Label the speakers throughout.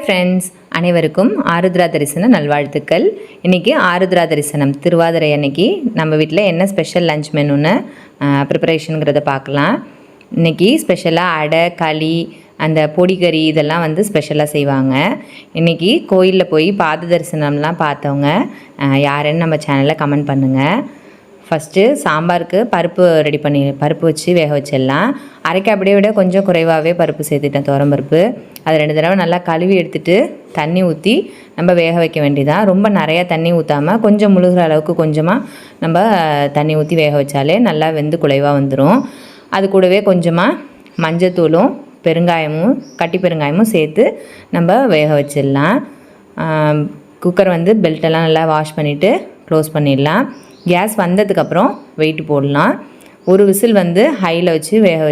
Speaker 1: Friends, அனைவருக்கும் ஆருத்ரா தரிசன நல்வாழ்த்துக்கள். இன்றைக்கி ஆருத்ரா தரிசனம் திருவாதிரை அன்னைக்கு நம்ம வீட்டில் என்ன ஸ்பெஷல் லஞ்ச் மெனுன்னு ப்ரிப்பரேஷனுங்கிறத பார்க்கலாம். இன்றைக்கி ஸ்பெஷலாக அடை, களி, அந்த பொடிக்கறி இதெல்லாம் வந்து ஸ்பெஷலாக செய்வாங்க. இன்றைக்கி கோயிலில் போய் பாத தரிசனம்லாம் பார்த்தவங்க யாருன்னு நம்ம சேனலில் கமெண்ட் பண்ணுங்கள். ஃபஸ்ட்டு சாம்பாருக்கு பருப்பு வச்சு வேக வச்சிடலாம். அரைக்க அப்படியே விட கொஞ்சம் குறைவாகவே பருப்பு சேர்த்துட்டேன், துவரம்பருப்பு. அது 2 தடவை நல்லா கழுவி எடுத்துகிட்டு தண்ணி ஊற்றி நம்ம வேக வைக்க வேண்டியதான். ரொம்ப நிறையா தண்ணி ஊற்றாமல் கொஞ்சம் முழுகிற அளவுக்கு கொஞ்சமாக நம்ம தண்ணி ஊற்றி வேக வச்சாலே நல்லா வெந்து குலைவாக வந்துடும். அது கூடவே கொஞ்சமாக மஞ்சத்தூளும் பெருங்காயமும் கட்டி பெருங்காயமும் சேர்த்து நம்ம வேக வச்சிடலாம். குக்கர் வந்து பெல்ட்டெல்லாம் நல்லா வாஷ் பண்ணிவிட்டு க்ளோஸ் பண்ணிடலாம். கேஸ் வந்ததுக்கப்புறம் வெயிட் போடலாம். ஒரு விசில் வந்து ஹையில் வச்சு வேக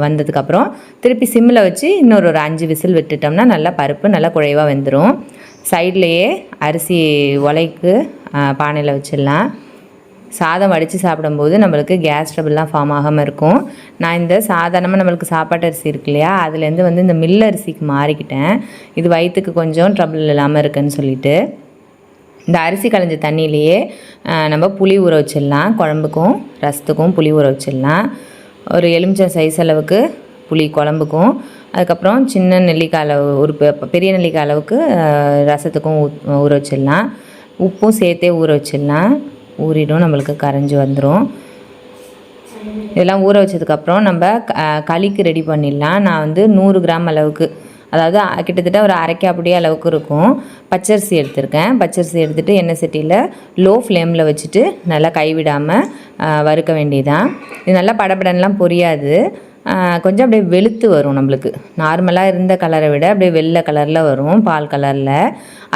Speaker 1: வந்ததுக்கப்புறம் திருப்பி சிம்மில் வச்சு இன்னொரு 5 விசில் விட்டுட்டோம்னா நல்லா பருப்பு நல்லா குழைவாக வெந்துடும். சைட்லேயே அரிசி உலைக்கு பானையில் வச்சிடலாம். சாதம் வடித்து சாப்பிடும்போது நம்மளுக்கு கேஸ் ட்ரபிள்லாம் ஃபார்ம் ஆகாமல் இருக்கும். நான் இந்த சாதாரணமாக நம்மளுக்கு சாப்பாட்டு அரிசி இருக்கு இல்லையா, அதுலேருந்து வந்து இந்த மில் அரிசிக்கு மாறிக்கிட்டேன். இது வயிற்றுக்கு கொஞ்சம் ட்ரபிள் இல்லாமல் இருக்குன்னு சொல்லிட்டு இந்த அரிசி களைஞ்ச தண்ணியிலையே நம்ம புளி ஊற வச்சிடலாம். குழம்புக்கும் ரசத்துக்கும் புளி ஊற வச்சிடலாம். ஒரு எலுமிச்சம் சைஸ் அளவுக்கு புளி குழம்புக்கும், அதுக்கப்புறம் சின்ன நெல்லிக்காய் அளவு, ஒரு பெரிய நெல்லிக்காய் அளவுக்கு ரசத்துக்கும் ஊற வச்சிடலாம். உப்பும் சேர்த்தே ஊற வச்சிடலாம். ஊறிடும், நம்மளுக்கு கரைஞ்சி வந்துடும். இதெல்லாம் ஊற வச்சதுக்கப்புறம் நம்ம களிக்கு ரெடி பண்ணிடலாம். நான் வந்து 100 கிராம் அளவுக்கு, அதாவது கிட்டத்தட்ட ஒரு அரைக்கா அப்படியே அளவுக்கு இருக்கும், பச்சரிசி எடுத்திருக்கேன். பச்சரிசி எடுத்துகிட்டு எண்ணெய் சட்டியில் லோ ஃப்ளேமில் வச்சுட்டு நல்லா கைவிடாமல் வறுக்க வேண்டியதான். இது நல்லா படபடன்லாம் பொரியாது, கொஞ்சம் அப்படியே வெளுத்து வரும். நம்மளுக்கு நார்மலாக இருந்த கலரை விட அப்படியே வெள்ளை கலரில் வரும், பால் கலரில்.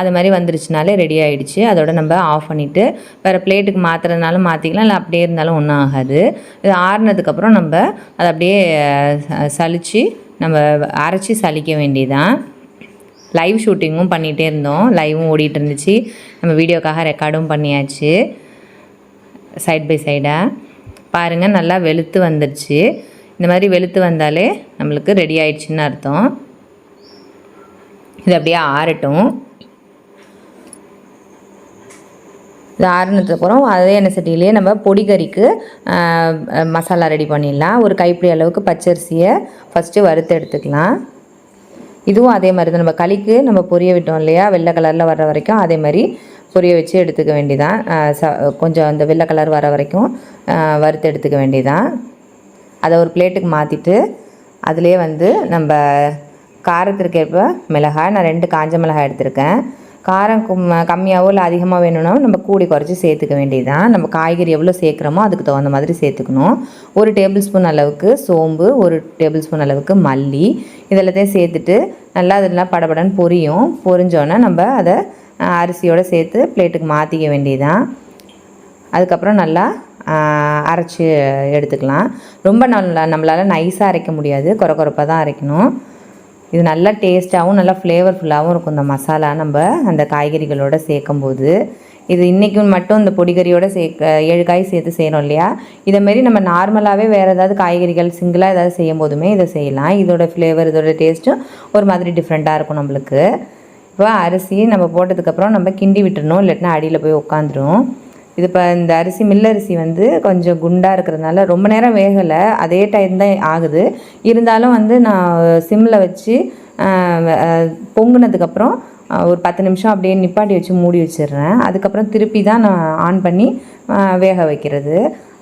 Speaker 1: அது மாதிரி வந்துருச்சுனாலே ரெடி ஆகிடுச்சு. அதோட நம்ம ஆஃப் பண்ணிவிட்டு வேறு பிளேட்டுக்கு மாற்றுறதுனாலும் மாற்றிக்கலாம், இல்லை அப்படியே இருந்தாலும் ஒன்றும் ஆகாது. இது ஆறுனதுக்கப்புறம் நம்ம அதை அப்படியே சலித்து நம்ம அரைச்சி சலிக்க வேண்டியதான். லைவ் ஷூட்டிங்கும் பண்ணிகிட்டே இருந்தோம், லைவும் ஓடிட்டு இருந்துச்சு. நம்ம வீடியோக்காக ரெக்கார்டும் பண்ணியாச்சு. சைட் பை சைடாக பாருங்கள், நல்லா வெளுத்து வந்துடுச்சு. இந்த மாதிரி வெளுத்து வந்தாலே நம்மளுக்கு ரெடி ஆயிடுச்சுன்னு அர்த்தம். இது அப்படியே ஆறட்டும். இது ஆறுனதுக்கப்புறம் அதே எண்ணெய் சட்டியிலே நம்ம பொடிக்கறிக்கு மசாலா ரெடி பண்ணிடலாம். ஒரு கைப்பிடி அளவுக்கு பச்சரிசியை ஃபஸ்ட்டு வறுத்து எடுத்துக்கலாம். இதுவும் அதே மாதிரி தான், நம்ம களிக்கு நம்ம பொரிய விட்டோம் இல்லையா, வெள்ளை கலரில் வர்ற வரைக்கும் அதே மாதிரி பொரிய வச்சு எடுத்துக்க வேண்டியதான். கொஞ்சம் அந்த வெள்ளை கலர் வர வரைக்கும் வறுத்து எடுத்துக்க வேண்டியதான். அதை ஒரு பிளேட்டுக்கு மாற்றிட்டு அதிலே வந்து நம்ம காரத்திற்கு ஏற்ப மிளகாய், நான் 2 காஞ்ச மிளகாய் எடுத்திருக்கேன். காரம் கம்மியாகவோ இல்லை அதிகமாக வேணும்னா நம்ம கூடி குறைச்சி சேர்த்துக்க வேண்டியதுதான். நம்ம காய்கறி எவ்வளோ சேர்க்குறோமோ அதுக்கு தகுந்த மாதிரி சேர்த்துக்கணும். 1 டேபிள் ஸ்பூன் அளவுக்கு சோம்பு, 1 டேபிள் ஸ்பூன் அளவுக்கு மல்லி, இதெல்லாத்தையும் சேர்த்துட்டு நல்லா அதெல்லாம் படபடன்னு பொரிஞ்சோன்னே நம்ம அதை அரிசியோடு சேர்த்து பிளேட்டுக்கு மாற்றிக்க வேண்டியதுதான். அதுக்கப்புறம் நல்லா அரைச்சி எடுத்துக்கலாம். ரொம்ப நம்மளால் நைஸாக அரைக்க முடியாது, குறைப்பாக தான் அரைக்கணும். இது நல்லா டேஸ்ட்டாகவும் நல்லா ஃப்ளேவர்ஃபுல்லாகவும் இருக்கும் இந்த மசாலா நம்ம அந்த காய்கறிகளோடு சேர்க்கும்போது. இது இன்றைக்கும் மட்டும் இந்த பொடிக்கறியோடு 7 காய் சேர்த்து செய்கிறோம் இல்லையா, இதேமாரி நம்ம நார்மலாகவே வேறு ஏதாவது காய்கறிகள் சிங்கிளாக ஏதாவது செய்யும் போதுமே இதை செய்யலாம். இதோட ஃப்ளேவர், இதோட டேஸ்ட்டும் ஒரு மாதிரி டிஃப்ரெண்ட்டாக இருக்கும் நம்மளுக்கு. இப்போ அரிசி நம்ம போட்டதுக்கப்புறம் நம்ம கிண்டி விட்டுறணும், இல்லாட்டினா அடியில் போய் உட்காந்துரும். இது இப்போ இந்த அரிசி மில்லரிசி வந்து கொஞ்சம் குண்டாக இருக்கிறதுனால ரொம்ப நேரம் வேகலை, அதே டைம் தான் ஆகுது. இருந்தாலும் வந்து நான் சிம்மில் வச்சு பொங்குனதுக்கப்புறம் ஒரு 10 நிமிஷம் அப்படியே நிப்பாட்டி வச்சு மூடி வச்சிடுறேன். அதுக்கப்புறம் திருப்பி தான் நான் ஆன் பண்ணி வேக வைக்கிறது.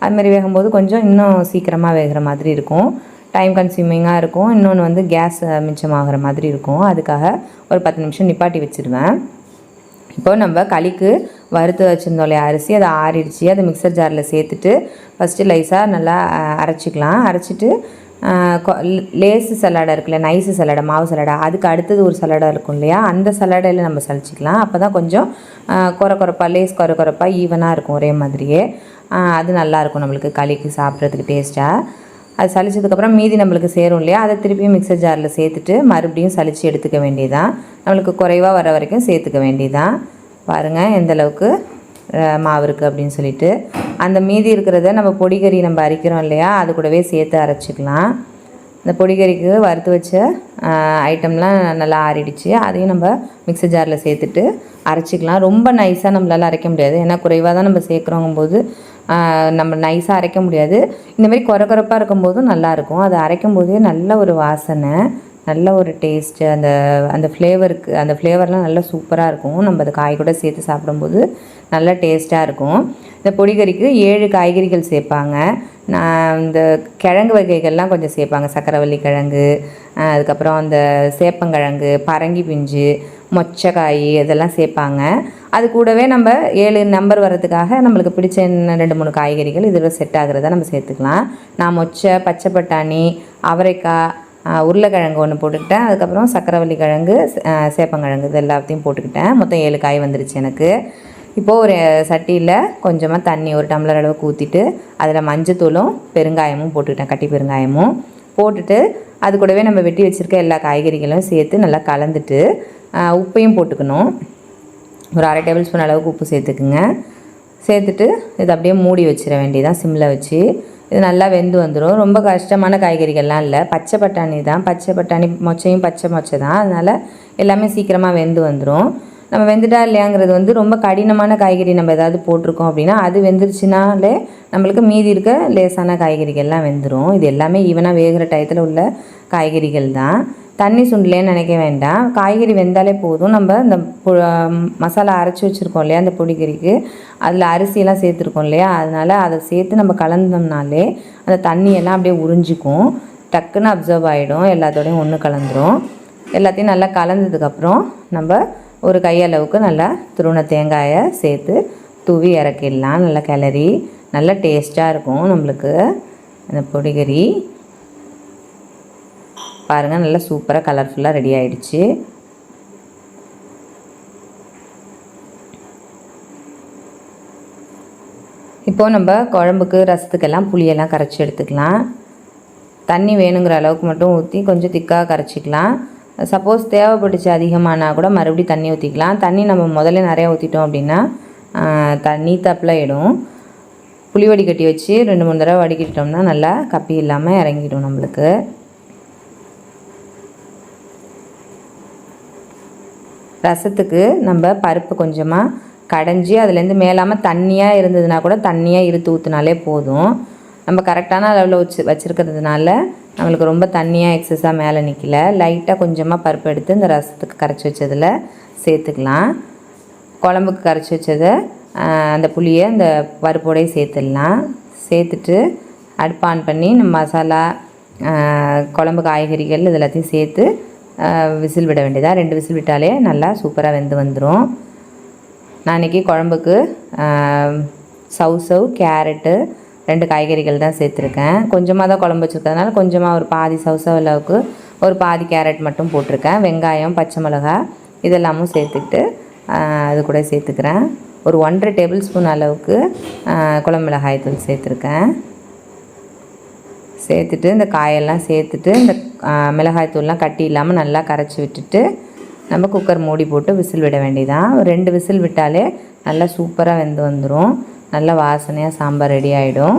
Speaker 1: அதுமாதிரி வேகும்போது கொஞ்சம் இன்னும் சீக்கிரமாக வேகிற மாதிரி இருக்கும், டைம் கன்சியூமிங்காக இருக்கும். இன்னொன்று வந்து கேஸ் மிச்சமாகிற மாதிரி இருக்கும். அதுக்காக ஒரு 10 நிமிஷம் நிப்பாட்டி வச்சுருவேன். இப்போ நம்ம களிக்கு வறுத்து வச்சுருந்தோம் இல்லையா அரிசி, அதை ஆறிடுச்சு. அதை மிக்சர் ஜாரில் சேர்த்துட்டு ஃபஸ்ட்டு லைஸாக நல்லா அரைச்சிக்கலாம். அரைச்சிட்டு லேஸு சலாடை இருக்குல்ல, நைஸு சலாடை, மாவு சலாடை, அதுக்கு அடுத்தது ஒரு சலாடை இருக்கும் இல்லையா, அந்த சலாடையில் நம்ம சலிச்சிக்கலாம். அப்போ தான் கொஞ்சம் குறைப்பாக, லேஸ் குறைப்பாக ஈவனாக இருக்கும் ஒரே மாதிரியே. அது நல்லாயிருக்கும் நம்மளுக்கு களிக்கு சாப்பிட்றதுக்கு டேஸ்ட்டாக. அது சலிச்சதுக்கப்புறம் மீதி நம்மளுக்கு சேரும் இல்லையா, அதை திருப்பியும் மிக்சர் ஜாரில் சேர்த்துட்டு மறுபடியும் சலித்து எடுத்துக்க வேண்டியதான். நம்மளுக்கு குறைவாக வர வரைக்கும் சேர்த்துக்க வேண்டியதான். பாருங்கள் எந்தளவுக்கு மாவு இருக்குது அப்படின்னு சொல்லிட்டு. அந்த மீதி இருக்கிறத நம்ம பொடிக்கறி நம்ம அரைக்கிறோம் இல்லையா, அது கூடவே சேர்த்து அரைச்சிக்கலாம். இந்த பொடிக்கறிக்கு வறுத்து வச்ச ஐட்டம்லாம் நல்லா ஆறிடுச்சு. அதையும் நம்ம மிக்ஸி ஜாரில் சேர்த்துட்டு அரைச்சிக்கலாம். ரொம்ப நைஸாக நம்மளால் அரைக்க முடியாது, ஏன்னா குறைவாக தான் நம்ம சேர்க்குறோங்கும்போது நம்ம நைஸாக அரைக்க முடியாது. இந்தமாரி கொரப்பாக இருக்கும்போதும் நல்லாயிருக்கும். அதை அரைக்கும் போதே நல்ல ஒரு வாசனை, நல்ல ஒரு டேஸ்ட்டு, அந்த ஃப்ளேவர்லாம் நல்லா சூப்பராக இருக்கும். நம்ம அதை காய் கூட சேர்த்து சாப்பிடும்போது நல்லா டேஸ்ட்டாக இருக்கும். இந்த பொடிக்கறிக்கு 7 காய்கறிகள் சேர்ப்பாங்க. இந்த கிழங்கு வகைகள்லாம் கொஞ்சம் சேர்ப்பாங்க. சக்கரவள்ளி கிழங்கு, அதுக்கப்புறம் அந்த சேப்பங்கிழங்கு, பரங்கி பிஞ்சு, மொச்சக்காய் இதெல்லாம் சேர்ப்பாங்க. அது கூடவே நம்ம 7 நம்பர் வர்றதுக்காக நம்மளுக்கு பிடிச்ச 2-3 காய்கறிகள் இதில் செட் ஆகிறத நம்ம சேர்த்துக்கலாம். நான் மொச்சை, பச்சை பட்டாணி, அவரைக்காய், உருளைக்கிழங்கு ஒன்று போட்டுக்கிட்டேன். அதுக்கப்புறம் சக்கரவள்ளி கிழங்கு, சேப்பங்கிழங்கு இது எல்லாத்தையும் போட்டுக்கிட்டேன். மொத்தம் 7 காய் வந்துருச்சு எனக்கு. இப்போது ஒரு சட்டியில் கொஞ்சமாக தண்ணி, ஒரு டம்ளர் அளவுக்கு ஊற்றிட்டு அதில் மஞ்சத்தூளும் பெருங்காயமும் போட்டுக்கிட்டேன், கட்டி பெருங்காயமும் போட்டுட்டு அது கூடவே நம்ம வெட்டி வச்சுருக்க எல்லா காய்கறிகளும் சேர்த்து நல்லா கலந்துட்டு உப்பையும் போட்டுக்கணும். ஒரு 1/2 டேபிள் ஸ்பூன் அளவுக்கு உப்பு சேர்த்துக்குங்க. சேர்த்துட்டு இதை அப்படியே மூடி வச்சிட வேண்டியதான் சிம்மில் வச்சு. இது நல்லா வெந்து வந்துடும். ரொம்ப கஷ்டமான காய்கறிகள்லாம் இல்லை, பச்சை பட்டாணி தான். பச்சை பட்டாணி மொச்சையும் பச்சை மொச்சை தான், அதனால் எல்லாமே சீக்கிரமாக வெந்து வந்துடும். நம்ம வெந்துட்டா இல்லையாங்கிறது ரொம்ப கடினமான காய்கறி நம்ம ஏதாவது போட்டிருக்கோம் அப்படின்னா அது வெந்துருச்சுனாலே நம்மளுக்கு மீதி இருக்க லேசான காய்கறிகள்லாம் வெந்துடும். இது எல்லாமே ஈவனாக வேகிற டயத்தில் உள்ள காய்கறிகள் தான். தண்ணி சுண்டலேன்னு நினைக்க வேண்டாம், காய்கறி வெந்தாலே போதும். நம்ம இந்த மசாலா அரைச்சி வச்சுருக்கோம் இல்லையா அந்த பொடிக்கறிக்கு, அதில் அரிசியெல்லாம் சேர்த்துருக்கோம் இல்லையா, அதனால் அதை சேர்த்து நம்ம கலந்தோம்னாலே அந்த தண்ணியெல்லாம் அப்படியே உறிஞ்சிக்கும், டக்குன்னு அப்சர்வ் ஆகிடும், எல்லாத்தோடையும் ஒன்று கலந்துரும். எல்லாத்தையும் நல்லா கலந்ததுக்கப்புறம் நம்ம ஒரு கையளவுக்கு நல்லா துருவன தேங்காயை சேர்த்து தூவி இறக்கிடலாம். நல்லா கிளறி நல்லா டேஸ்ட்டாக இருக்கும் நம்மளுக்கு அந்த பொடிக்கறி. பாருங்கள், நல்லா சூப்பராக கலர்ஃபுல்லாக ரெடி ஆகிடுச்சு. இப்போது நம்ம குழம்புக்கு ரசத்துக்கெல்லாம் புளியெல்லாம் கரைச்சி எடுத்துக்கலாம். தண்ணி வேணுங்கிற அளவுக்கு மட்டும் ஊற்றி கொஞ்சம் திக்காக கரைச்சிக்கலாம். சப்போஸ் தேவைப்பட்டுச்சு அதிகமானா கூட மறுபடியும் தண்ணி ஊற்றிக்கலாம். தண்ணி நம்ம முதல்ல நிறையா ஊற்றிட்டோம் அப்படின்னா தண்ணி தப்பிலாயிடும். புளி வடிகட்டி வச்சு 2-3 தடவை வடிகட்டிட்டோம்னா நல்லா கப்பி இல்லாமல் இறங்கிடும் நம்மளுக்கு. ரசத்துக்கு நம்ம பருப்பு கொஞ்சமாக கடைஞ்சி அதுலேருந்து மேலாமல் தண்ணியாக இருந்ததுன்னா கூட தண்ணியாக இருத்து ஊற்றினாலே போதும். நம்ம கரெக்டான அளவில் வச்சுருக்கிறதுனால நம்மளுக்கு ரொம்ப தண்ணியாக எக்ஸஸாக மேலே நிற்கல. லைட்டாக கொஞ்சமாக பருப்பு எடுத்து இந்த ரசத்துக்கு கரைச்சி வச்சதில் சேர்த்துக்கலாம். குழம்புக்கு கரைச்சி வச்சதை அந்த புளியை அந்த பருப்போடையே சேர்த்துடலாம். சேர்த்துட்டு அடுப்பு ஆன் பண்ணி நம்ம மசாலா, குழம்பு காய்கறிகள் இது எல்லாத்தையும் சேர்த்து விசில் விட வேண்டியதாக. 2 விசில் விட்டாலே நல்லா சூப்பராக வெந்து வந்துடும். நான் இன்றைக்கி குழம்புக்கு சவுசவ், கேரட்டு 2 காய்கறிகள் தான் சேர்த்துருக்கேன். கொஞ்சமாக தான் குழம்பு வச்சுருக்கிறதுனால கொஞ்சமாக ஒரு பாதி சவுசவ் அளவுக்கு ஒரு பாதி கேரட் மட்டும் போட்டிருக்கேன். வெங்காயம், பச்சை மிளகா இதெல்லாமும் சேர்த்துக்கிட்டு அது கூட சேர்த்துக்கிறேன். ஒரு 1.5 டேபிள் ஸ்பூன் அளவுக்கு குழம்பு மிளகாய் தூள் சேர்த்துருக்கேன். சேர்த்துட்டு இந்த காயெல்லாம் சேர்த்துட்டு இந்த மிளகாய் தூள்லாம் கட்டி இல்லாமல் நல்லா கரைச்சி விட்டுட்டு நம்ம குக்கர் மூடி போட்டு விசில் விட வேண்டியதான். ஒரு 2 விசில் விட்டாலே நல்லா சூப்பராக வெந்து வந்துடும். நல்ல வாசனையாக சாம்பார் ரெடி ஆகிடும்.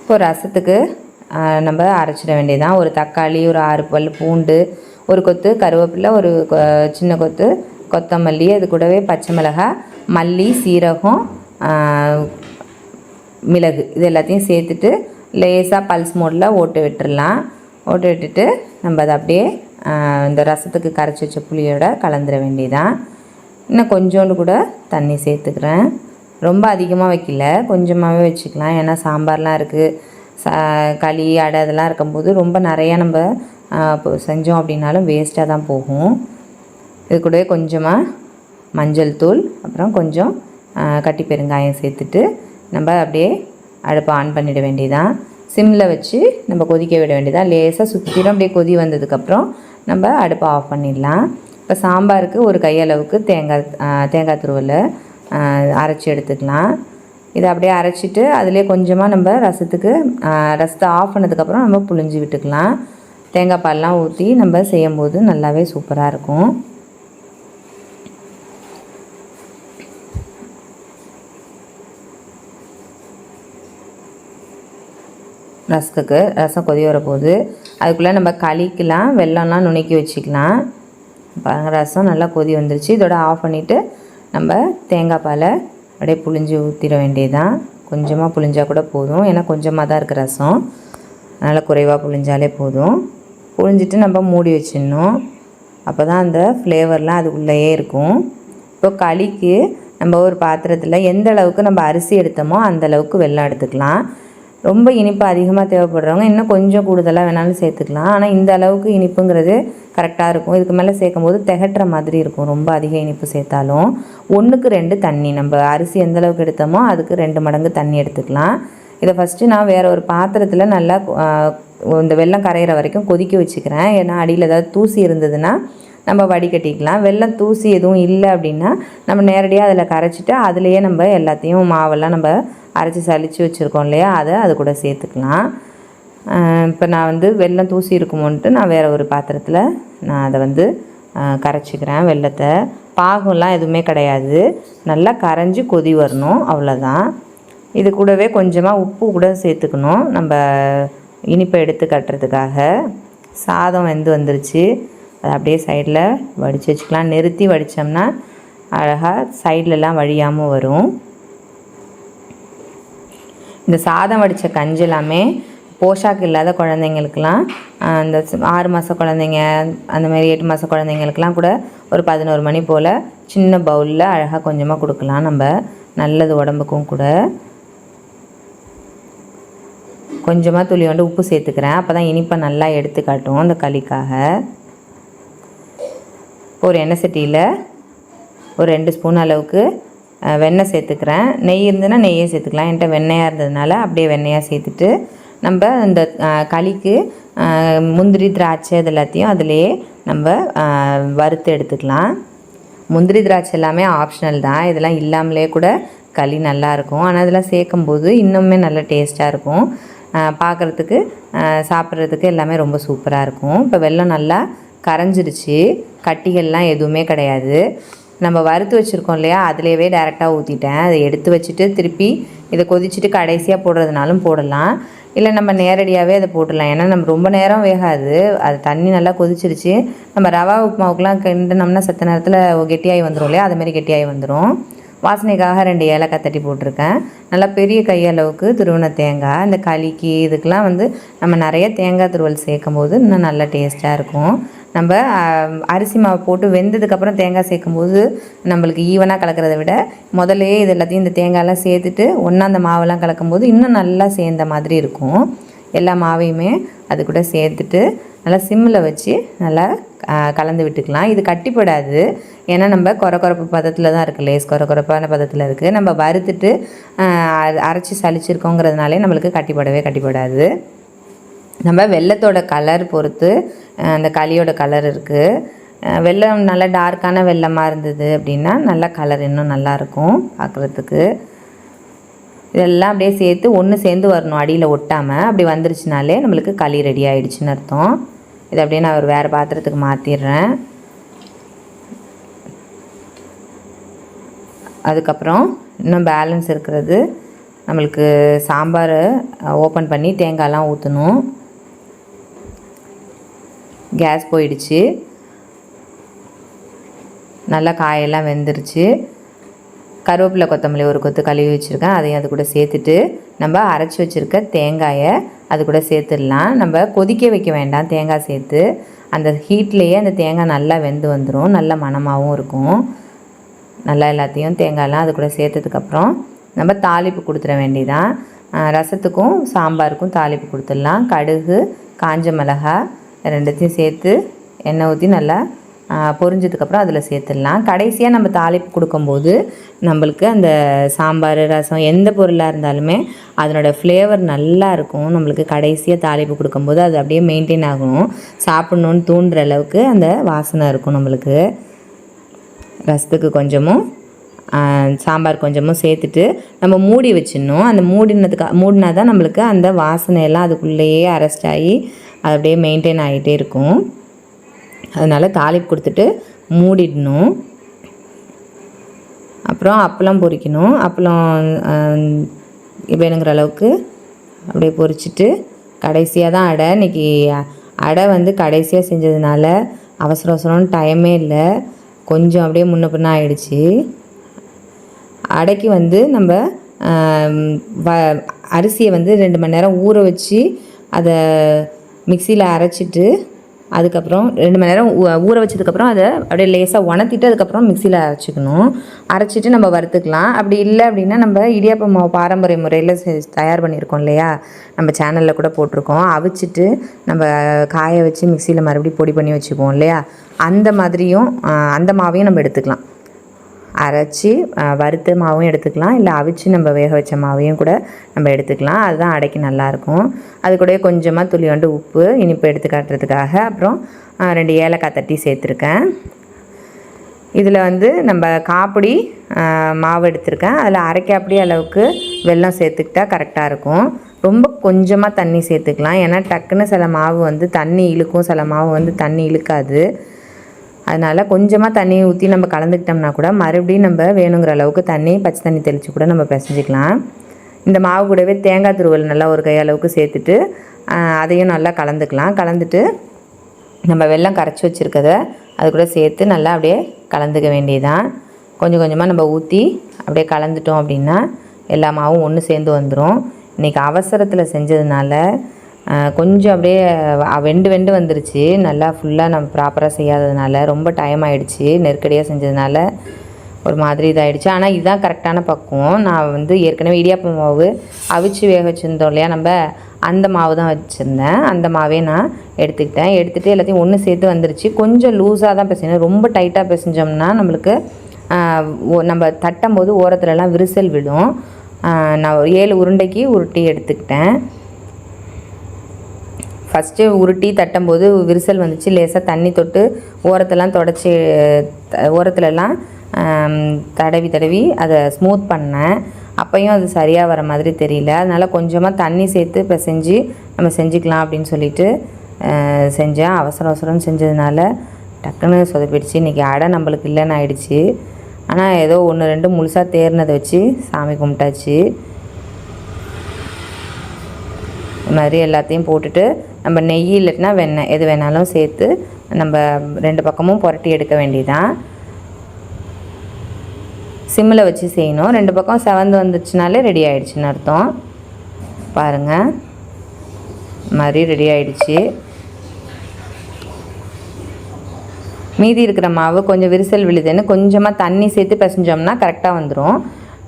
Speaker 1: இப்போ ரசத்துக்கு நம்ம அரைச்சிட வேண்டியதான். ஒரு தக்காளி, ஒரு 6 பல் பூண்டு, ஒரு கொத்து கருவேப்பிலை, ஒரு சின்ன கொத்து கொத்தமல்லி, அது கூடவே பச்சை மிளகாய், மல்லி, சீரகம், மிளகு இது எல்லாத்தையும் சேர்த்துட்டு லேசாக பல்ஸ் மோடில் ஓட்டு விட்டுடலாம். ஓட்டு விட்டுட்டு நம்ம அதை அப்படியே இந்த ரசத்துக்கு கரைச்சி வச்ச புளியோட கலந்துட வேண்டியதான். இன்னும் கொஞ்சோண்டு கூட தண்ணி சேர்த்துக்கிறேன். ரொம்ப அதிகமாக வைக்கல, கொஞ்சமாகவே வச்சுக்கலாம். ஏன்னா சாம்பார்லாம் இருக்குது, களி, அடை அதெல்லாம் இருக்கும்போது ரொம்ப நிறையா நம்ம செஞ்சோம் அப்படின்னாலும் வேஸ்ட்டாக தான் போகும். இது கூடவே கொஞ்சமாக மஞ்சள் தூள், அப்புறம் கொஞ்சம் கட்டி பெருங்காயம் சேர்த்துட்டு நம்ம அப்படியே அடுப்பை ஆன் பண்ணிட வேண்டியதான். சிம்மில் வச்சு நம்ம கொதிக்க விட வேண்டியதான். லேசாக சுற்றிடும் அப்படியே கொதி வந்ததுக்கப்புறம் நம்ம அடுப்பை ஆஃப் பண்ணிடலாம். இப்போ சாம்பாருக்கு ஒரு கையளவுக்கு தேங்காய் துருவல் அரைச்சி எடுத்துக்கலாம். இதை அப்படியே அரைச்சிட்டு அதிலே கொஞ்சமாக நம்ம ரசத்தை ஆஃப் பண்ணதுக்கப்புறம் நம்ம புழிஞ்சு விட்டுக்கலாம். தேங்காய் பால்லாம் ஊற்றி நம்ம செய்யும்போது நல்லாவே சூப்பராக இருக்கும். ரசத்துக்கு. ரசம் கொதி வரப்போகுது. அதுக்குள்ளே நம்ம களிக்கெலாம் வெல்லம்லாம் நுணுக்கி வச்சுக்கலாம். பாருங்கள், ரசம் நல்லா கொதி வந்துருச்சு. இதோட ஆஃப் பண்ணிவிட்டு நம்ம தேங்காய் பாலை அப்படியே புழிஞ்சு ஊற்றிட வேண்டியதுதான். கொஞ்சமாக புழிஞ்சால் கூட போதும், ஏன்னா கொஞ்சமாக தான் இருக்குது ரசம், அதனால் குறைவாக புழிஞ்சாலே போதும். புழிஞ்சிட்டு நம்ம மூடி வச்சிடணும். அப்போ தான் அந்த ஃப்ளேவர்லாம் அதுக்குள்ளேயே இருக்கும். இப்போ களிக்கு நம்ம ஒரு பாத்திரத்தில் எந்த அளவுக்கு நம்ம அரிசி எடுத்தோமோ அந்த அளவுக்கு வெல்லம் எடுத்துக்கலாம். ரொம்ப இனிப்பு அதிகமாக தேவைப்படுறவங்க இன்னும் கொஞ்சம் கூடுதலாக வேணாலும் சேர்த்துக்கலாம். ஆனால் இந்த அளவுக்கு இனிப்புங்கிறது கரெக்டாக இருக்கும். இதுக்கு மேலே சேர்க்கும் போது திகட்டுற மாதிரி இருக்கும். ரொம்ப அதிக இனிப்பு சேர்த்தாலும் 1க்கு 2 தண்ணி, நம்ம அரிசி எந்த அளவுக்கு எடுத்தோமோ அதுக்கு 2 மடங்கு தண்ணி எடுத்துக்கலாம். இதை ஃபஸ்ட்டு நான் வேறு ஒரு பாத்திரத்தில் நல்லா இந்த வெல்லம் கரையிற வரைக்கும் கொதிக்க வச்சுக்கிறேன். ஏன்னா அடியில் ஏதாவது தூசி இருந்ததுன்னா நம்ம வடிகட்டிக்கலாம். வெல்லம் தூசி எதுவும் இல்லை அப்படின்னா நம்ம நேரடியாக அதில் கரைச்சிட்டு அதுலேயே நம்ம எல்லாத்தையும் மாவெல்லாம் நம்ம அரைச்சி சளிச்சு வச்சுருக்கோம் இல்லையா, அதை அது கூட சேர்த்துக்கலாம். இப்போ நான் வெல்லம் தூசி இருக்குமோன்ட்டு நான் வேறு ஒரு பாத்திரத்தில் நான் அதை கரைச்சிக்கிறேன். வெல்லத்தை பாகம்லாம் எதுவுமே கிடையாது, நல்லா கரைஞ்சி கொதி வரணும், அவ்வளோதான். இது கூடவே கொஞ்சமாக உப்பு கூட சேர்த்துக்கணும், நம்ம இனிப்பை எடுத்து கட்டுறதுக்காக. சாதம் வெந்து வந்துருச்சு, அதை அப்படியே சைடில் வடித்து வச்சுக்கலாம். நிறுத்தி வடித்தோம்னா அழகாக சைட்லலாம் வழியாமல் வரும். இந்த சாதம் வடித்த கஞ்சி எல்லாமே போஷாக்கு இல்லாத குழந்தைங்களுக்கெலாம், அந்த 6 மாத குழந்தைங்க, அந்த மாதிரி 8 மாத குழந்தைங்களுக்கெலாம் கூட ஒரு 11 மணி போல் சின்ன பவுலில் அழகாக கொஞ்சமாக கொடுக்கலாம். நம்ம நல்லது உடம்புக்கும் கூட. கொஞ்சமாக துளியோண்டு உப்பு சேர்த்துக்கிறேன், அப்போ தான் இனிப்பை நல்லா எடுத்து காட்டும் அந்த களிக்காக. ஒரு எண்ணெய் சட்டியில் ஒரு 2 ஸ்பூன் அளவுக்கு வெண்ணெய் சேர்த்துக்கிறேன். நெய் இருந்ததுன்னா நெய்யே சேர்த்துக்கலாம், என்கிட்ட வெண்ணெயாக இருந்ததுனால அப்படியே வெண்ணெயாக சேர்த்துட்டு நம்ம இந்த களிக்கு முந்திரி திராட்சை இது எல்லாத்தையும் அதிலே நம்ம வறுத்து எடுத்துக்கலாம். முந்திரி திராட்சை எல்லாமே ஆப்ஷனல் தான், இதெல்லாம் இல்லாமலே கூட களி நல்லாயிருக்கும். ஆனால் இதெல்லாம் சேர்க்கும்போது இன்னுமே நல்ல டேஸ்ட்டாக இருக்கும். பார்க்குறதுக்கு சாப்பிட்றதுக்கு எல்லாமே ரொம்ப சூப்பராக இருக்கும். இப்போ வெல்லம் நல்லா கரைஞ்சிருச்சு, கட்டிகள்லாம் எதுவுமே கிடையாது. நம்ம வறுத்து வச்சுருக்கோம் இல்லையா, அதிலேயே டைரெக்டாக ஊற்றிட்டேன். அதை எடுத்து வச்சுட்டு திருப்பி இதை கொதிச்சுட்டு கடைசியாக போடுறதுனாலும் போடலாம், இல்லை நம்ம நேரடியாகவே அதை போட்டுடலாம். ஏன்னா நம்ம ரொம்ப நேரம் வேகாது, அது தண்ணி நல்லா கொதிச்சிருச்சு. நம்ம ரவா உப்புமாவுக்குலாம் கிண்டினோம்னா சத்த நேரத்தில் கெட்டியாகி வந்துடும் இல்லையா, அதுமாரி கெட்டியாகி வந்துடும். வாசனைக்காக 2 ஏலக்காய் தட்டி போட்டிருக்கேன். நல்லா பெரிய கையளவுக்கு துருவின தேங்காய். இந்த களிக்கு இதுக்கெலாம் நம்ம நிறைய தேங்காய் துருவல் சேர்க்கும் போது இன்னும் நல்லா டேஸ்ட்டாக இருக்கும். நம்ம அரிசி மாவு போட்டு வெந்ததுக்கப்புறம் தேங்காய் சேர்க்கும்போது நம்மளுக்கு ஈவனாக கலக்கிறத விட முதல்லையே இது எல்லாத்தையும் இந்த தேங்காயெல்லாம் சேர்த்துட்டு ஒன்றா அந்த மாவெல்லாம் கலக்கும்போது இன்னும் நல்லா சேர்ந்த மாதிரி இருக்கும். எல்லா மாவையுமே அது கூட சேர்த்துட்டு நல்லா சிம்மில் வச்சு நல்லா கலந்து விட்டுக்கலாம். இது கட்டிப்படாது, ஏன்னா நம்ம கொரப்பு பதத்தில் தான் இருக்குது, லேஸ் கொரப்பான பதத்தில் இருக்குது. நம்ம வறுத்துட்டு அரைச்சி சளிச்சிருக்கோங்கிறதுனாலே நம்மளுக்கு கட்டிப்படாது. நம்ம வெல்லத்தோட கலர் பொறுத்து அந்த களியோட கலர் இருக்குது. வெல்லம் நல்லா டார்க்கான வெல்லமாக இருந்தது அப்படின்னா நல்லா கலர் இன்னும் நல்லாயிருக்கும் பார்க்குறதுக்கு. இதெல்லாம் அப்படியே சேர்த்து ஒன்று சேர்ந்து வரணும், அடியில் ஒட்டாமல். அப்படி வந்துருச்சுனாலே நம்மளுக்கு களி ரெடி ஆகிடுச்சின்னு அர்த்தம். இதை அப்படியே நான் ஒரு வேறு பாத்திரத்துக்கு மாற்றிடுறேன். அதுக்கப்புறம் இன்னும் பேலன்ஸ் இருக்கிறது நம்மளுக்கு சாம்பார் ஓப்பன் பண்ணி தேங்காயெலாம் ஊற்றணும். கேஸ் போயிடுச்சு, நல்லா காயெல்லாம் வெந்துருச்சு. கருவேப்பிலை கொத்தமல்லி ஒரு கொத்து கழுவி வச்சுருக்கேன், அதையும் அது கூட சேர்த்துட்டு நம்ம அரைச்சி வச்சுருக்க தேங்காயை அது கூட சேர்த்துடலாம். நம்ம கொதிக்க வைக்க வேண்டாம், தேங்காய் சேர்த்து அந்த ஹீட்லேயே அந்த தேங்காய் நல்லா வெந்து வந்துடும், நல்ல மணமாகவும் இருக்கும். நல்லா எல்லாத்தையும் தேங்காயெல்லாம் அது கூட சேர்த்ததுக்கப்புறம் நம்ம தாளிப்பு கொடுத்துட வேண்டியதான். ரசத்துக்கும் சாம்பாருக்கும் தாளிப்பு கொடுத்துடலாம். கடுகு, காஞ்ச மிளகாய் ரெண்டுத்தையும் சேர்த்து எண்ணெய் ஊற்றி நல்லா பொரிஞ்சதுக்கப்புறம் அதில் சேர்த்துடலாம். கடைசியாக நம்ம தாளிப்பு கொடுக்கும்போது நம்மளுக்கு அந்த சாம்பார், ரசம் எந்த பொருளாக இருந்தாலுமே அதனோடய ஃப்ளேவர் நல்லா இருக்கும். நம்மளுக்கு கடைசியாக தாளிப்பு கொடுக்கும்போது அது அப்படியே மெயின்டைன் ஆகணும், சாப்பிட்ணுன்னு தூண்டுற அளவுக்கு அந்த வாசனை இருக்கும். நம்மளுக்கு ரசத்துக்கு கொஞ்சமும் சாம்பார் கொஞ்சமும் சேர்த்துட்டு நம்ம மூடி வச்சிடணும். அந்த மூடினா தான் நம்மளுக்கு அந்த வாசனையெல்லாம் அதுக்குள்ளேயே அரெஸ்ட் ஆகி அது அப்படியே மெயின்டைன் ஆகிட்டே இருக்கும். அதனால் தாளிப்பு கொடுத்துட்டு மூடிடணும். அப்புறம் அப்பளம் பொரிக்கணும். அப்பளம் வேணுங்கிற அளவுக்கு அப்படியே பொரிச்சிட்டு கடைசியாக தான் அடை. இன்றைக்கி அடை வந்து கடைசியாக செஞ்சதுனால அவசர அவசரம்னு டைமே இல்லை, கொஞ்சம் அப்படியே முன்ன பின்ன ஆயிடுச்சு. அடைக்கு வந்து நம்ம அரிசியை வந்து 2 மணி நேரம் ஊற வச்சு அதை மிக்சியில் அரைச்சிட்டு, அதுக்கப்புறம் 2 மணி நேரம் ஊற வச்சதுக்கப்புறம் அதை அப்படியே லேசாக உணர்த்திட்டு அதுக்கப்புறம் மிக்சியில் அரைச்சிக்கணும். அரைச்சிட்டு நம்ம வறுத்துக்கலாம். அப்படி இல்லை அப்படின்னா நம்ம இடியாப்ப மாவு பாரம்பரிய முறையில் தயார் பண்ணியிருக்கோம் இல்லையா, நம்ம சேனலில் கூட போட்டிருக்கோம். அவிச்சிட்டு நம்ம காய வச்சு மிக்சியில் மறுபடியும் பொடி பண்ணி வச்சுக்குவோம் இல்லையா, அந்த மாதிரியும் அந்த மாவையும் நம்ம எடுத்துக்கலாம். அரைச்சி வறுத்த மாவும் எடுத்துக்கலாம், இல்லை அவிச்சு நம்ம வேக வச்ச மாவையும் கூட நம்ம எடுத்துக்கலாம். அதுதான் அடைக்கு நல்லாயிருக்கும். அது கூட கொஞ்சமாக துளியோண்டு உப்பு இனிப்பு எடுத்து காட்டுறதுக்காக, அப்புறம் 2 ஏலக்காய் தட்டி சேர்த்துருக்கேன். இதில் வந்து நம்ம காப்பிடி மாவு எடுத்திருக்கேன், அதில் அரைக்காப்பிடி அளவுக்கு வெல்லம் சேர்த்துக்கிட்டா கரெக்டாக இருக்கும். ரொம்ப கொஞ்சமாக தண்ணி சேர்த்துக்கலாம், ஏன்னா டக்குன்னு சில மாவு வந்து தண்ணி இழுக்கும், சில மாவு வந்து தண்ணி இழுக்காது. அதனால் கொஞ்சமாக தண்ணியை ஊற்றி நம்ம கலந்துக்கிட்டோம்னா கூட மறுபடியும் நம்ம வேணுங்கிற அளவுக்கு தண்ணி பச்சை தண்ணி தெளித்து கூட நம்ம பிசைஞ்சிக்கலாம். இந்த மாவு கூடவே தேங்காய் துருவல் நல்லா ஒரு கை அளவுக்கு சேர்த்துட்டு அதையும் நல்லா கலந்துக்கலாம். கலந்துட்டு நம்ம வெல்லம் கரைச்சி வச்சுருக்கதை அது கூட சேர்த்து நல்லா அப்படியே கலந்துக்க வேண்டியதுதான். கொஞ்சம் கொஞ்சமாக நம்ம ஊற்றி அப்படியே கலந்துட்டோம் அப்படின்னா எல்லா மாவும் ஒன்று சேர்ந்து வந்துடும். இன்றைக்கி அவசரத்தில் செஞ்சதுனால கொஞ்சம் அப்படியே வெண்டு வந்துருச்சு. நல்லா ஃபுல்லாக நம்ம ப்ராப்பராக செய்யாததுனால ரொம்ப டைம் ஆகிடுச்சு, நெருக்கடியாக செஞ்சதுனால ஒரு மாதிரி இதாகிடுச்சு. ஆனால் இதுதான் கரெக்டான பக்குவம். நான் வந்து ஏற்கனவே இடியாப்ப மாவு அவிச்சு வேக வச்சுருந்தோம் இல்லையா, நம்ம அந்த மாவு தான் வச்சுருந்தேன். அந்த மாவே நான் எடுத்துக்கிட்டேன். எடுத்துகிட்டு எல்லாத்தையும் ஒன்று சேர்த்து வந்துருச்சு. கொஞ்சம் லூஸாக தான் பிசையணும், ரொம்ப டைட்டாக பிசைஞ்சோம்னா நம்மளுக்கு நம்ம தட்டும் போது ஓரத்துலலாம் விரிசல் விடும். நான் 7 உருண்டைக்கு உருட்டி எடுத்துக்கிட்டேன். ஃபஸ்ட்டு உருட்டி தட்டும்போது விரிசல் வந்துச்சு, லேசாக தண்ணி தொட்டு ஓரத்தெல்லாம் தொடச்சி ஓரத்துலலாம் தடவி அதை ஸ்மூத் பண்ணேன். அப்பையும் அது சரியாக வர மாதிரி தெரியல. அதனால் கொஞ்சமாக தண்ணி சேர்த்து பிசைஞ்சு நம்ம செஞ்சுக்கலாம் அப்படின்னு சொல்லிட்டு செஞ்சேன். அவசரம் செஞ்சதுனால டக்குன்னு சொதப்பிடுச்சு. இன்றைக்கி அடை நம்மளுக்கு இல்லைன்னு ஆயிடுச்சு. ஆனால் ஏதோ 1-2 முழுசாக தேர்னதை வச்சு சாமி கும்பிட்டாச்சு. இது மாதிரி எல்லாத்தையும் போட்டுட்டு நம்ம நெய் இல்லைன்னா வெண்ணெய் எது வேணாலும் சேர்த்து நம்ம 2 பக்கமும் புரட்டி எடுக்க வேண்டியதான். சிம்மில் வச்சு செய்யணும். 2 பக்கம் செவந்து வந்துச்சுனாலே ரெடி ஆகிடுச்சின்னு அர்த்தம். பாருங்கள், இது மாதிரி ரெடி ஆகிடுச்சு. மீதி இருக்கிற மாவு கொஞ்சம் விரிசல் விழுதுன்னு கொஞ்சமாக தண்ணி சேர்த்து பிசைஞ்சோம்னா கரெக்டாக வந்துடும்.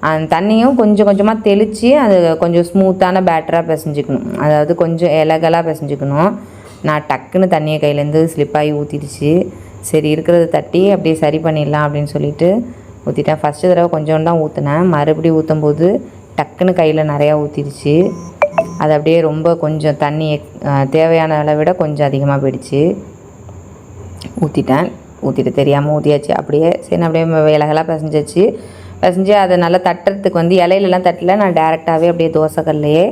Speaker 1: அந்த தண்ணியும் கொஞ்சம் கொஞ்சமாக தெளித்து அது கொஞ்சம் ஸ்மூத்தான பேட்டராக பிசைஞ்சிக்கணும், அதாவது கொஞ்சம் இலகலாக பிசைஞ்சிக்கணும். நான் டக்குன்னு தண்ணியை கையிலேருந்து ஸ்லிப்பாகி ஊற்றிடுச்சு. சரி இருக்கிறத தட்டி அப்படியே சரி பண்ணிடலாம் அப்படின்னு சொல்லிட்டு ஊற்றிட்டேன். ஃபஸ்ட்டு தடவை கொஞ்சோண்டு தான் ஊற்றினேன், மறுபடியும் ஊற்றும் போது டக்குன்னு கையில் நிறையா ஊற்றிடுச்சு. அது அப்படியே ரொம்ப கொஞ்சம் தண்ணி தேவையான அளவை விட கொஞ்சம் அதிகமாக போயிடுச்சு. ஊற்றிட்டு தெரியாமல் ஊற்றியாச்சு. அப்படியே சரி அப்படியே இலகலாக பிசைஞ்சு அதை நல்லா தட்டுறதுக்கு வந்து இலையிலலாம் தட்டல, நான் டேரெக்டாகவே அப்படியே தோசைக்கல்லையே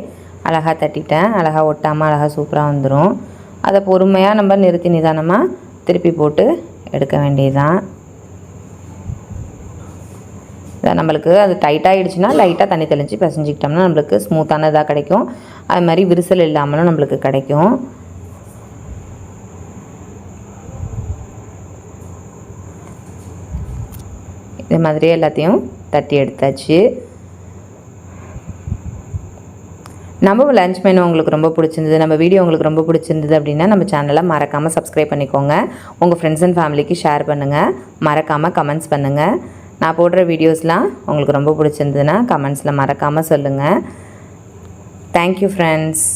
Speaker 1: அழகாக தட்டிட்டேன். அழகாக ஒட்டாமல் அழகாக சூப்பராக வந்துடும். அதை பொறுமையாக நம்ம நிறுத்தி நிதானமாக திருப்பி போட்டு எடுக்க வேண்டியதுதான். இதை நம்மளுக்கு அது டைட்டாகிடுச்சுன்னா லைட்டாக தண்ணி தெளித்து பிசைஞ்சிக்கிட்டோம்னா நம்மளுக்கு ஸ்மூத்தானதாக கிடைக்கும். அது மாதிரி விரிசல் இல்லாமலும் நம்மளுக்கு கிடைக்கும். இது மாதிரியே எல்லாத்தையும் தட்டி எடுத்தாச்சு. நம்ம லஞ்ச் மெனு உங்களுக்கு ரொம்ப பிடிச்சிருந்தது, நம்ம வீடியோ உங்களுக்கு ரொம்ப பிடிச்சிருந்தது அப்படின்னா நம்ம சேனலை மறக்காமல் சப்ஸ்கிரைப் பண்ணிக்கோங்க. உங்கள் ஃப்ரெண்ட்ஸ் அண்ட் ஃபேமிலிக்கு ஷேர் பண்ணுங்கள். மறக்காமல் கமெண்ட்ஸ் பண்ணுங்கள். நான் போடுற வீடியோஸ்லாம் உங்களுக்கு ரொம்ப பிடிச்சிருந்ததுன்னா கமெண்ட்ஸில் மறக்காமல் சொல்லுங்கள். Thank you friends.